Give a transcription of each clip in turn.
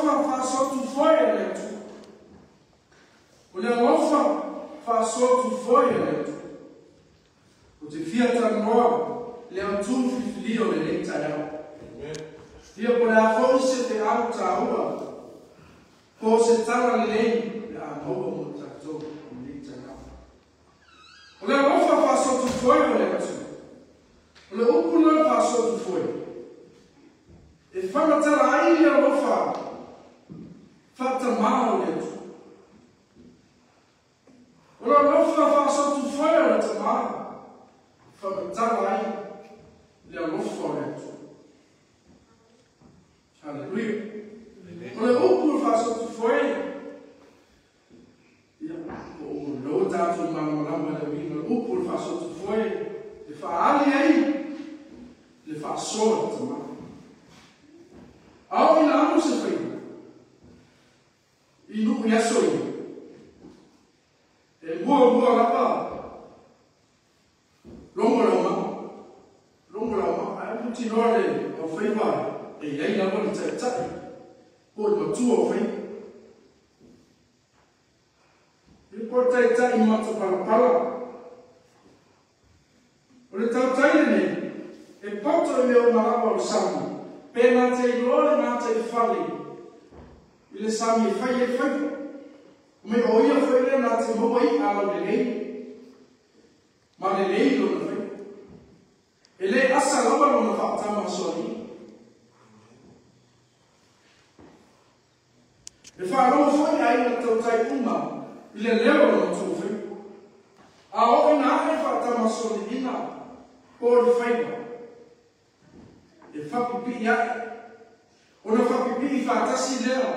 alofa whaasotu foi le tu. O le alofa whaasotu foi le tu. O te fiata noa le atu fifilio le leita yao. Ia po le afo se te au taua. Ko se tara le lei le a maua mo tatou le leita yao. O le alofa whaasotu foi le atu. O le upu le whaasotu foi. E whamatara ai le alofa whatamao le atu. O le alofa whaasotu foi le tamao. Whamatara ai le alofa le atu. Hallelujah. O le upu whaasotu foi. O lo tātou malamalama le wina. O upu whaasotu foi. Le whaali ai. Le whaasoa tamao. Au ina amu se whai. I nuku yaso i. E mua rapa. Longo lauma. Ai puti nore o whai wai. E iei lawa ni tai. Ko i matua o whai. I ko tai mata pala. O le tau taile ne. E poto e meo marawa o sami. Pena te lore na te whale. I le sami e whai. Me o ia whaile na te mawai ala le lei. Ma le lei lo na whai. E le asa lawa lo na whaatama sori. E whaaroma whai ai na tau tai uma. I le leo lo na tau whai. A o ina ai whaatama sori ina. Ko le whaipa. E whapipi ai. O na whapipi I whaatasi lea.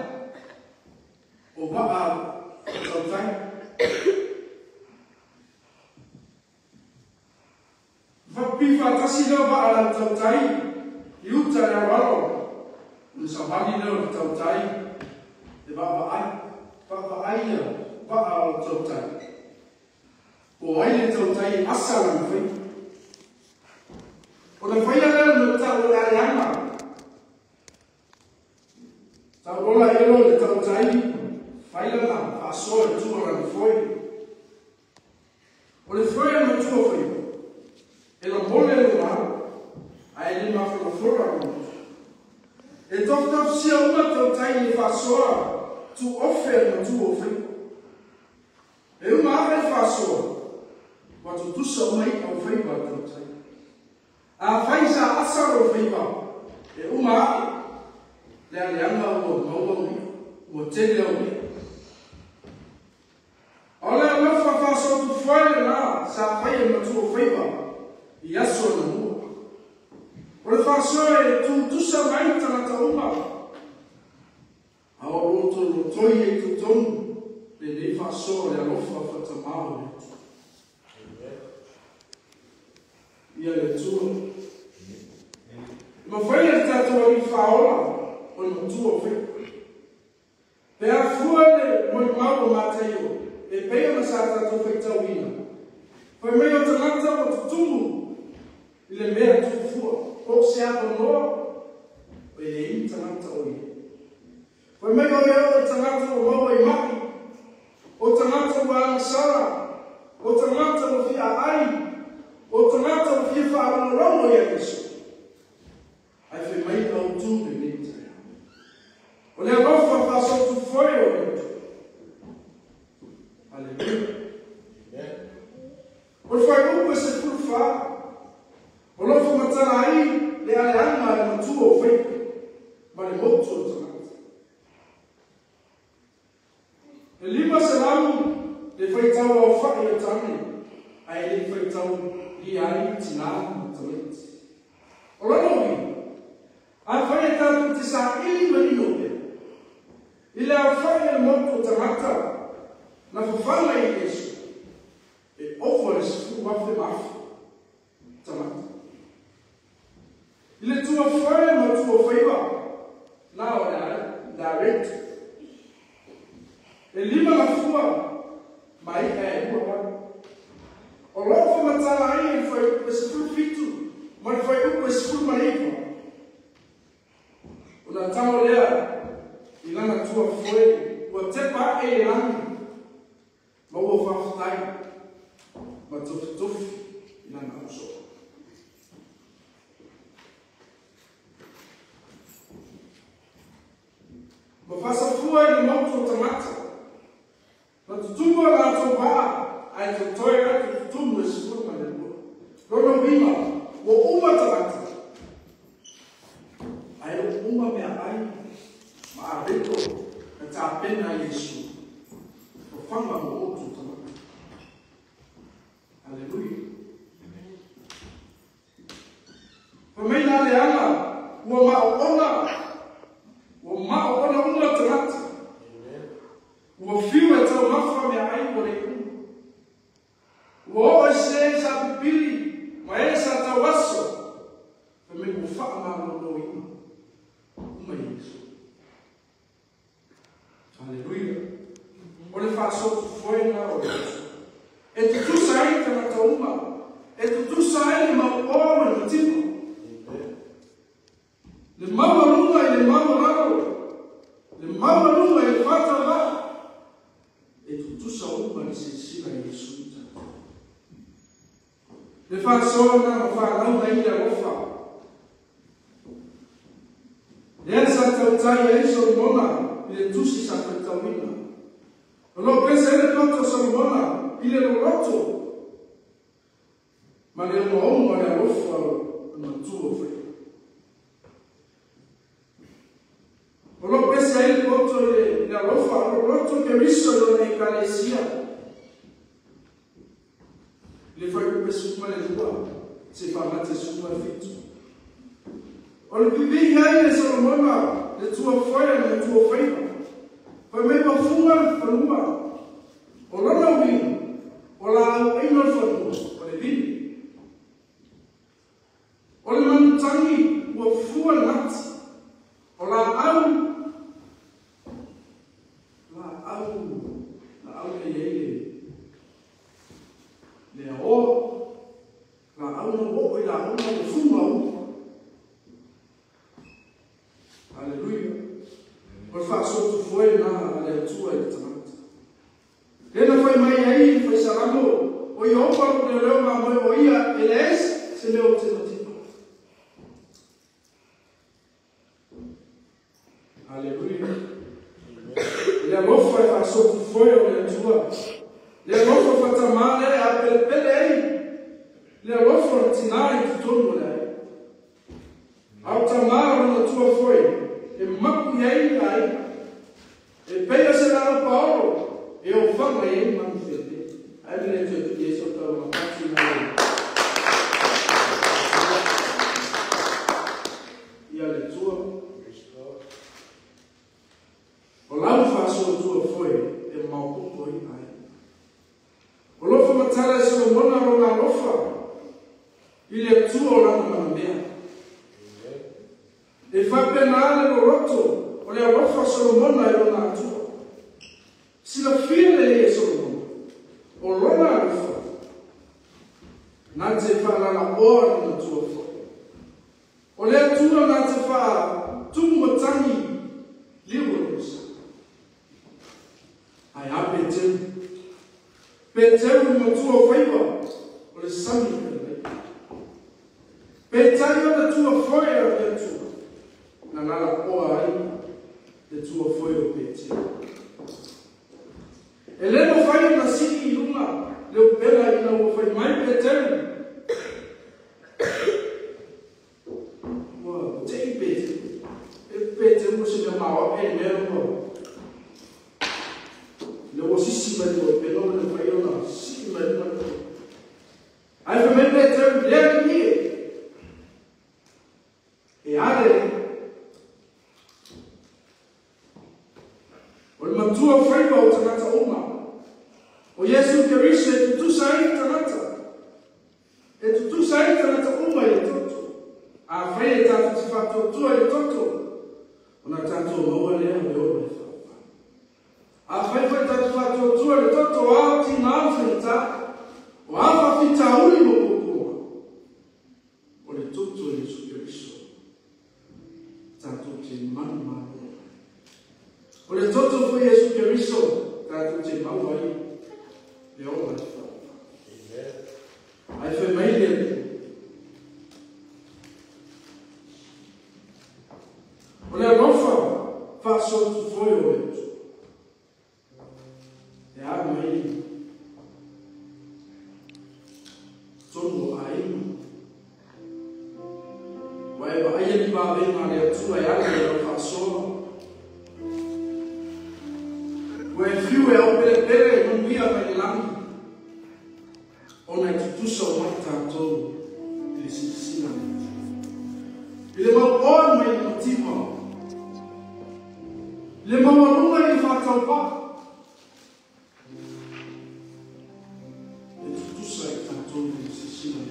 O waa tautai. Whapipi whaatasi lea waa la tautai. I uta lea walo. O sa wani lea tautai. E waa ai. Waa ai ia. Waa la tautai. O ai le tautai asa la mwhai. O na whaia lea no tau le arianga. Tau rola ero le tautai. Whaia la whaasoa e tua na foi. O le foi na tua foi. E la mole le maa. A e le mawha na flora mo. E tau sia uma tautai le whaasoa. Tu ofe na tua foi. E uma awe whaasoa. Watu tusa umai au foi wa tautai. A faisa asaro feiva. E uma le alianga o maua o tele o. Ola la fa so tu foi na sa fai no tu feiva. I aso no mua. O fa so e tu sa mai tana ta uma. A o to no toi e tu ton. Le fa so le alofa fa ta mau. Ia le tu. Ma foi il tato di faola, o il tuo figlio. Per fuori, mo mau Matteo, e per una sata tu fai tawina. Poi meglio tornata o tu, il mero tu fuori, o siamo no, e in tornata oi. Poi meglio io tornata o mau e maki, o tornata o alla sala, o tornata o via ai, o tornata o via fare un romo e adesso. Ai fai mai au tu me nita. O le alofa whaaso tu foi o nita. Aleluia. O le whai upe se pulwha. O lofa matana ai le aleanga e matu o whai. Ma le motu o tanata. E lima se lamu le whai tau au whai o tane. Ai le whai tau I ai tina tamiti. O lanowi. A whaia tātou te sa ili mani o pe. I lea whaia moto tangata. Na whawhanga I Yesu. E ofa e sifu wafe mafu. Tangata. I le tua whaia ma tua whaiwa. Na o direct. E lima na fua. Mai e ua. O lofa matala ai e whai e sifu fitu. Ma whai upo e sifu mariwa. Una tamo lea, I lana tua foi, o te pa e lang, ma o whaftai, ma tufi ina na uso. Ma whasa fua ni mautu o tamata, ma tutumua la tau paa, ai te toi atu tutumu e sikuru ma le lua. Rono wima, o uma tamata, ai o uma mea ai, ma a reko, na ta pena Yesu, o whanga o otu tamata. Hallelujah. Pamena le ana, ua ma'oona uma tamata. Ua whiu e tau mawha mea ai o le uma. Ua o se sa pipili, ma e sa tau aso. Pamena ua wha ma'o no ima. Uma Yesu. Hallelujah. O le wha sotu foi na o le. E tu sai tamata uma. E tu sai ma o ma timo. Le maua lunga e le maua raro. Le maua lunga e le fata la. E tu sa uma ni se sila Yesu. Le fa sona ma fa launa i le ofa. Le sa tau tai e so mona i le tusi sa tau ina. Lo pesa le toto sa mona i le roto. Ma le mo le ofa na tuo fe. Lo pesa il voto la rofa, lo roto che riso in ecclesia. Le fai per summa le tua, se fa mate summa fitto. O le pipi le sono mona, le tue foie, le tue faiva. Poi me va fuma per uma. O la win, o la ino for o le vini. O le mantangi, o fua nati. O la au le o la au no o la au no fuma o. Hallelujah. O fa so foi na le tua e tamata. Ele foi mai ai foi saramo o yo pa le lo ma mo o ia eles se le o tipo. Hallelujah. Le lofa fa so foi o le tua. Le lofa fa tamale a pele. Le lofa tinai tudo le. Au tamara na tua foi. E maku yai ai. E pega se la Paulo. E o fama e man fete. Ai le te te so ta ma pati na. Ia le tua. O lau faso tua foi e mau pupo i ai. O lofa matala e sono mona o la lofa. I le tua o lana manamea. E fa penale lo roto. O le lofa sono mona e lo na tua. Si la fine e sono mona. O lona lofa. Nante fa la ora na tua foi. O le tua nante fa tumu tangi livros. Ai a Peteu no tua faiva, o le sami pele. Peteu na tua foia o tua. Na nala poa ai, le tua foia o peteu. Ele no fai na siki i luna, le o pela i na o fai mai peteu. Ua, te i peteu. E peteu mo se me mawa e mero. Le o sisi mai o pelo le fai ona sisi mai na. Ai fa me peteu le ni. E ale o matua fai o tanata uma. O Yesu Cristo e tu sai tanata. E tu sai tanata uma e toto. A fai tanto ti fatto tu e toto. Una tanto maua le e o a fai tanto fatto tu e toto a ti manfrita. O a fa fita uli mo poco. O le toto e Yesu Cristo. Tanto ti man. O le toto foi Yesu Keriso, tātou te mau ai, le o ati whau. Ai whai mai le. O le anofa, whaasotu foi o etu. E a mai, tonu a inu. Wai wa aia ni wa venga le atua e ala le o whaasoa. Wai fiu e au pere pere e manuia mai langi. Ona i tutusa o mai tātou i le sitisina. I le mau oa mai i matima. Le mau alunga i whātau pā. E tutusa i tātou i le sitisina.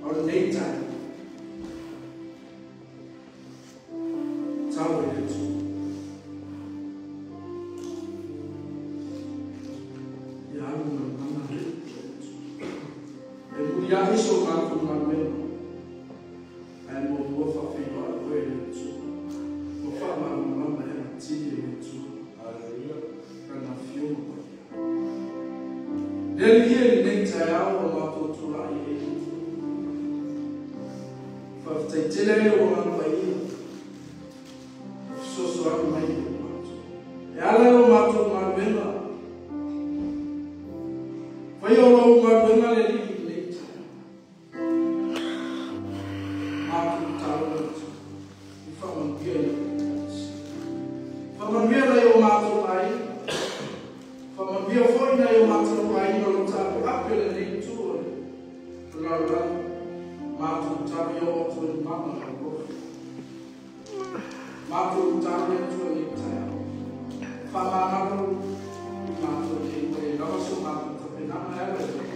On daytime. Tau e le tu. Ya anu na mana le tu. E muri a iso kātu na mena. E mo ua whawhiwa a koe le tu. Mo whama mama e na tiri le tu. Kana whioma. Neri e ni nei tai au o mātou tula i e. Whaftai tele o manu mai ina. Soso aku mai o mātou. E ala o mātou manu ena. Whai o rau manu ena le li nei tai. Mātou tau atu. I whamangia i o whamangia nei o mātou ai. Whamangia foi nei o mātou ai no lo tāpu apele nei tūre. Rara. Mātou tabi o atu e mama na rohi. Mātou tabi atu e tai au. Whamanaru i mātou e koe. Rawaso mātou tape nama ewe.